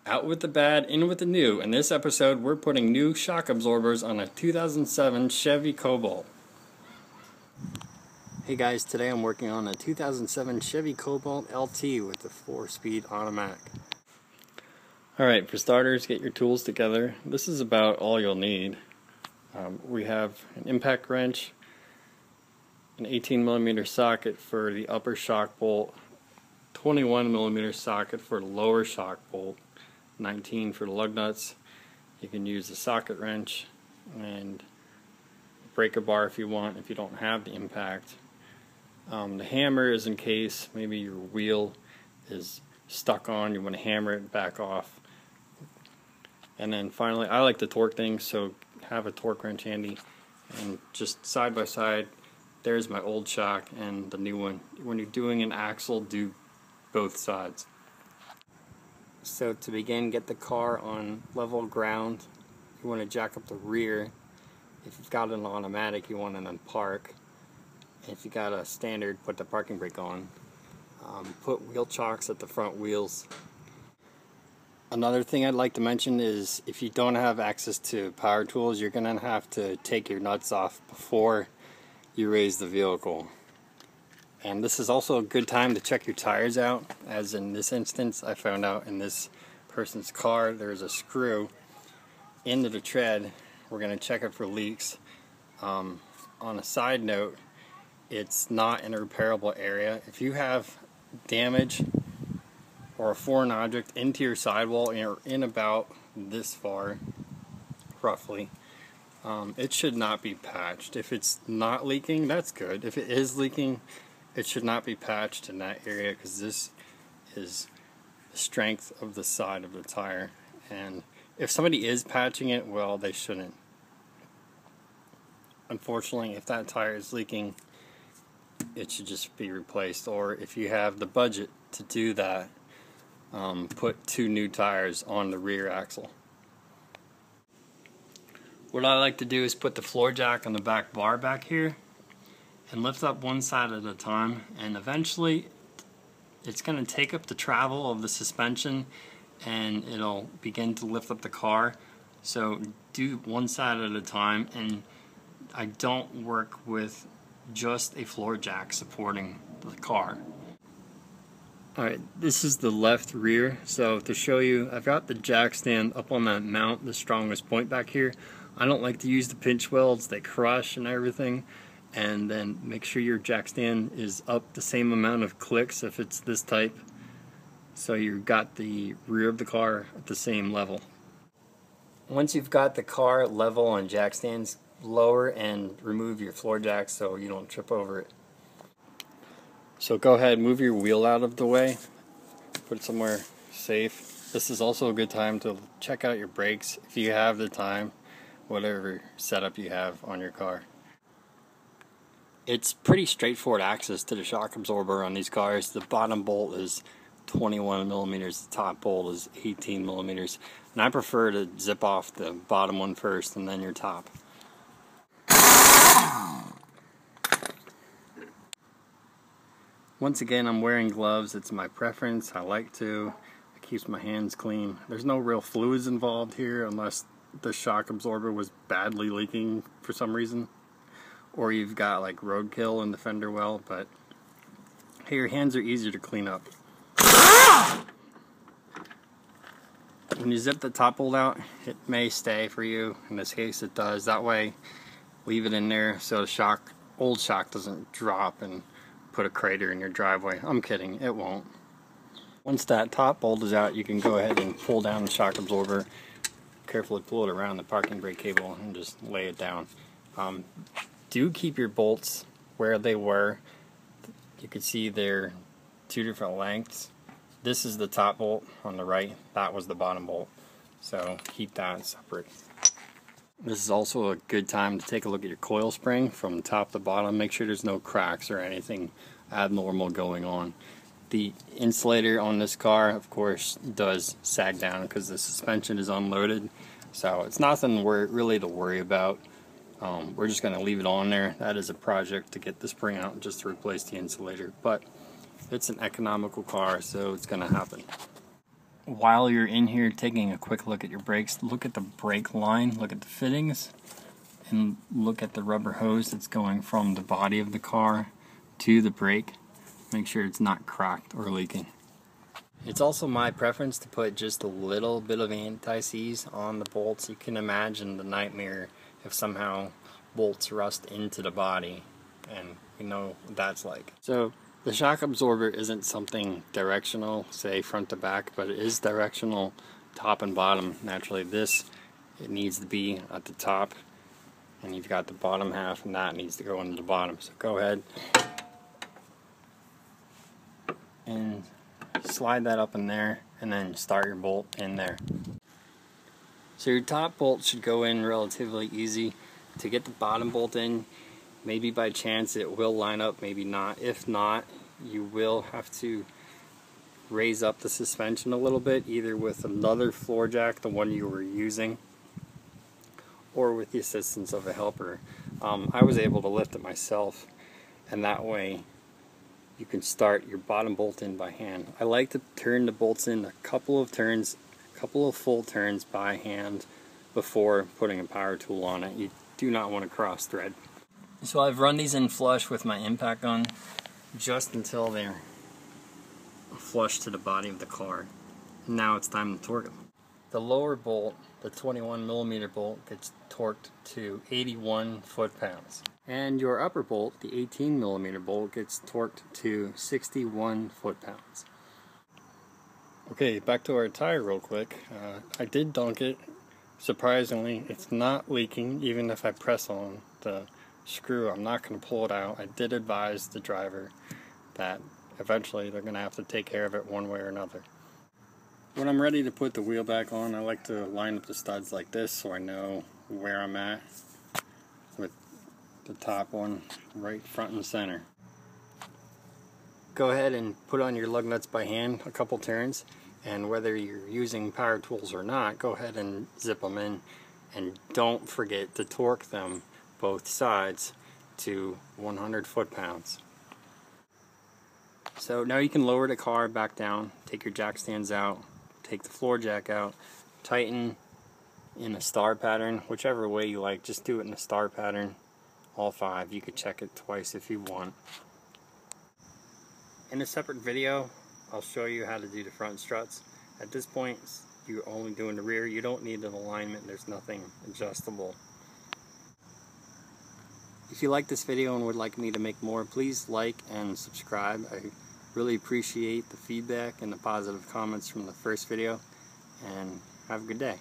Out with the bad, in with the new. In this episode, we're putting new shock absorbers on a 2007 Chevy Cobalt. Hey guys, today I'm working on a 2007 Chevy Cobalt LT with a 4-speed automatic. Alright, for starters, get your tools together. This is about all you'll need. We have an impact wrench, an 18mm socket for the upper shock bolt, 21mm socket for the lower shock bolt, 19 for the lug nuts. You can use the socket wrench and breaker bar if you want, if you don't have the impact. The hammer is in case maybe your wheel is stuck on, you want to hammer it back off. And then finally, I like to torque things, so have a torque wrench handy. And just side by side, there's my old shock and the new one. When you're doing an axle, do both sides. So to begin, get the car on level ground. You want to jack up the rear. If you've got an automatic, you want to then park. If you got a standard, put the parking brake on. Put wheel chocks at the front wheels. Another thing I'd like to mention is if you don't have access to power tools, you're going to have to take your nuts off before you raise the vehicle. And this is also a good time to check your tires out, as in this instance I found out in this person's car there's a screw into the tread. We're going to check it for leaks. On a side note, it's not in a repairable area. If you have damage or a foreign object into your sidewall and you're in about this far, roughly, it should not be patched. If it's not leaking, that's good. If it is leaking, it should not be patched in that area, because this is the strength of the side of the tire. And if somebody is patching it, well, they shouldn't. Unfortunately, if that tire is leaking, it should just be replaced. Or if you have the budget to do that, put 2 new tires on the rear axle. What I like to do is put the floor jack on the back bar back here and lift up one side at a time, and eventually it's going to take up the travel of the suspension and it'll begin to lift up the car. So do one side at a time, and I don't work with just a floor jack supporting the car. Alright, this is the left rear. So to show you, I've got the jack stand up on that mount, the strongest point back here. I don't like to use the pinch welds, they crush and everything. And then make sure your jack stand is up the same amount of clicks if it's this type, so you've got the rear of the car at the same level. Once you've got the car level on jack stands, lower and remove your floor jack so you don't trip over it. So go ahead, move your wheel out of the way, put it somewhere safe. This is also a good time to check out your brakes if you have the time, whatever setup you have on your car. It's pretty straightforward access to the shock absorber on these cars. The bottom bolt is 21mm, the top bolt is 18mm, and I prefer to zip off the bottom one first and then your top. Once again, I'm wearing gloves. It's my preference. I like to. It keeps my hands clean. There's no real fluids involved here unless the shock absorber was badly leaking for some reason, or you've got like roadkill in the fender well, but hey, your hands are easier to clean up. When you zip the top bolt out, it may stay for you. In this case it does. That way, leave it in there so the old shock doesn't drop and put a crater in your driveway. I'm kidding, it won't. Once that top bolt is out, you can go ahead and pull down the shock absorber. Carefully pull it around the parking brake cable and just lay it down. Do keep your bolts where they were. You can see they're 2 different lengths. This is the top bolt on the right, that was the bottom bolt, so keep that separate. This is also a good time to take a look at your coil spring from top to bottom. Make sure there's no cracks or anything abnormal going on. The insulator on this car, of course, does sag down because the suspension is unloaded, so it's nothing really to worry about. We're just going to leave it on there. That is a project to get the spring out just to replace the insulator, but it's an economical car, so it's going to happen. while you're in here taking a quick look at your brakes, look at the brake line, look at the fittings, and look at the rubber hose that's going from the body of the car to the brake. Make sure it's not cracked or leaking. It's also my preference to put just a little bit of anti-seize on the bolts. You can imagine the nightmare if somehow bolts rust into the body, and you know what that's like. So the shock absorber isn't something directional, say front to back, but it is directional top and bottom. Naturally it needs to be at the top, and you've got the bottom half, and that needs to go into the bottom. So go ahead and slide that up in there, and then start your bolt in there. So your top bolt should go in relatively easy. To get the bottom bolt in, maybe by chance it will line up, maybe not. If not, you will have to raise up the suspension a little bit, either with another floor jack, the one you were using, or with the assistance of a helper. I was able to lift it myself, and that way you can start your bottom bolt in by hand. I like to turn the bolts in a couple of full turns by hand before putting a power tool on it. You do not want to cross thread. So I've run these in flush with my impact gun just until they're flush to the body of the car. Now it's time to torque them. The lower bolt, the 21mm bolt, gets torqued to 81 foot-pounds. And your upper bolt, the 18mm bolt, gets torqued to 61 foot-pounds. Okay, back to our tire real quick. I did dunk it. Surprisingly, it's not leaking. Even if I press on the screw, I'm not going to pull it out. I did advise the driver that eventually they're going to have to take care of it one way or another. When I'm ready to put the wheel back on, I like to line up the studs like this so I know where I'm at, with the top one right front and center. Go ahead and put on your lug nuts by hand a couple turns, and whether you're using power tools or not, go ahead and zip them in, and don't forget to torque them both sides to 100 foot-pounds. So now you can lower the car back down, take your jack stands out, take the floor jack out, tighten in a star pattern, whichever way you like. Just do it in a star pattern, all 5. You could check it twice if you want. In a separate video, I'll show you how to do the front struts. At this point, you're only doing the rear. You don't need an alignment. There's nothing adjustable. If you like this video and would like me to make more, please like and subscribe. I really appreciate the feedback and the positive comments from the first video, and have a good day.